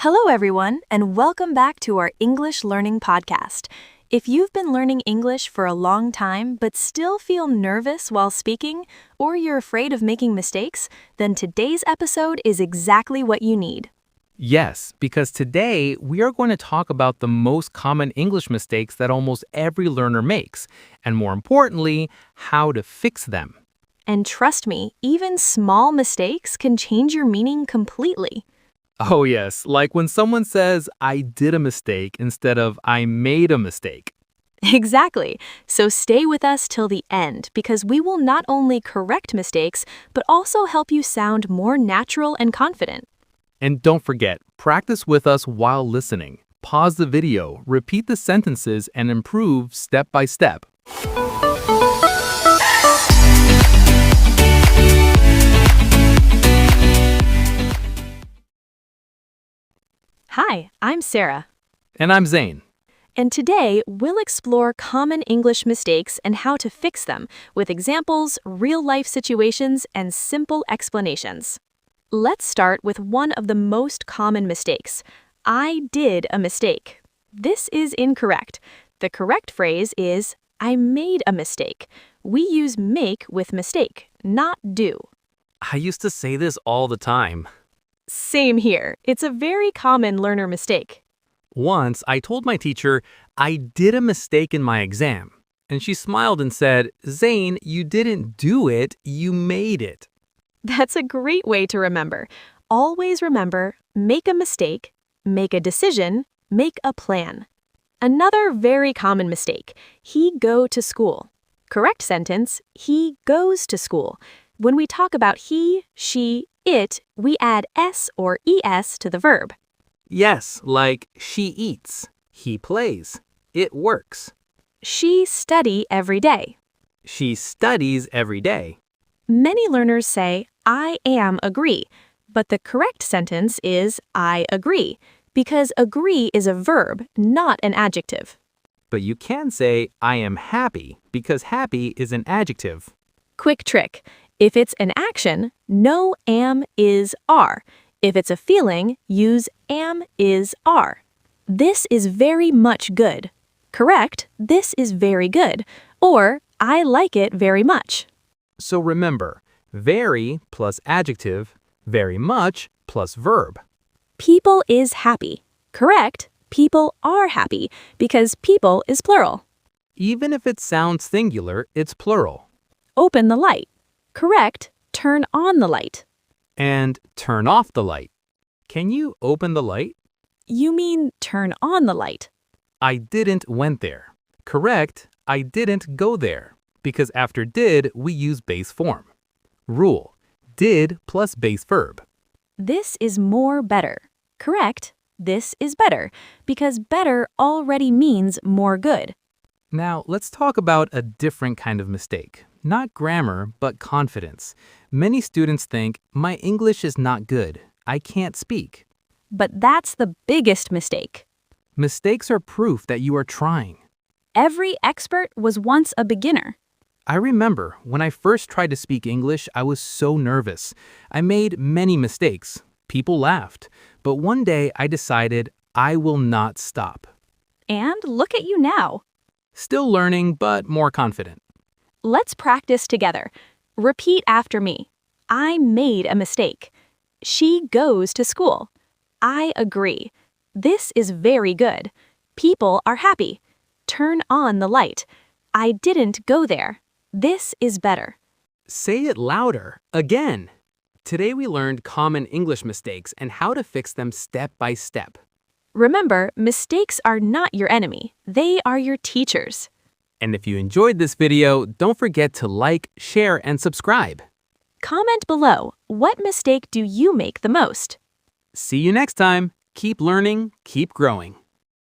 Hello, everyone, and welcome back to our English Learning Podcast. If you've been learning English for a long time but still feel nervous while speaking, or you're afraid of making mistakes, then today's episode is exactly what you need. Yes, because today we are going to talk about the most common English mistakes that almost every learner makes, and more importantly, how to fix them. And trust me, even small mistakes can change your meaning completely. Oh yes, like when someone says, I did a mistake instead of I made a mistake. Exactly. So stay with us till the end because we will not only correct mistakes, but also help you sound more natural and confident. And don't forget, practice with us while listening. Pause the video, repeat the sentences, and improve step by step. Hi, I'm Sarah. And I'm Zane. And today, we'll explore common English mistakes and how to fix them with examples, real-life situations, and simple explanations. Let's start with one of the most common mistakes. I did a mistake. This is incorrect. The correct phrase is, I made a mistake. We use make with mistake, not do. I used to say this all the time. Same here. It's a very common learner mistake. Once, I told my teacher, I did a mistake in my exam. And she smiled and said, Zane, you didn't do it, you made it. That's a great way to remember. Always remember, make a mistake, make a decision, make a plan. Another very common mistake, he go to school. Correct sentence, he goes to school. When we talk about he, she, it, we add s or es to the verb. Yes, like she eats, he plays, it works. She study every day. She studies every day. Many learners say, I am agree, but the correct sentence is I agree, because agree is a verb, not an adjective. But you can say, I am happy, because happy is an adjective. Quick trick. If it's an action, no am, is, are. If it's a feeling, use am, is, are. This is very much good. Correct, this is very good. Or, I like it very much. So remember, very plus adjective, very much plus verb. People is happy. Correct, people are happy, because people is plural. Even if it sounds singular, it's plural. Open the light. Correct, turn on the light. And turn off the light. Can you open the light? You mean turn on the light. I didn't went there. Correct, I didn't go there. Because after did, we use base form. Rule, did plus base verb. This is more better. Correct, this is better, because better already means more good. Now, let's talk about a different kind of mistake. Not grammar, but confidence. Many students think, my English is not good. I can't speak. But that's the biggest mistake. Mistakes are proof that you are trying. Every expert was once a beginner. I remember when I first tried to speak English, I was so nervous. I made many mistakes. People laughed. But one day I decided I will not stop. And look at you now. Still learning, but more confident. Let's practice together. Repeat after me. I made a mistake. She goes to school. I agree. This is very good. People are happy. Turn on the light. I didn't go there. This is better. Say it louder. Again. Today we learned common English mistakes and how to fix them step by step. Remember, mistakes are not your enemy. They are your teachers. And if you enjoyed this video, don't forget to like, share, and subscribe. Comment below, what mistake do you make the most? See you next time. Keep learning, keep growing.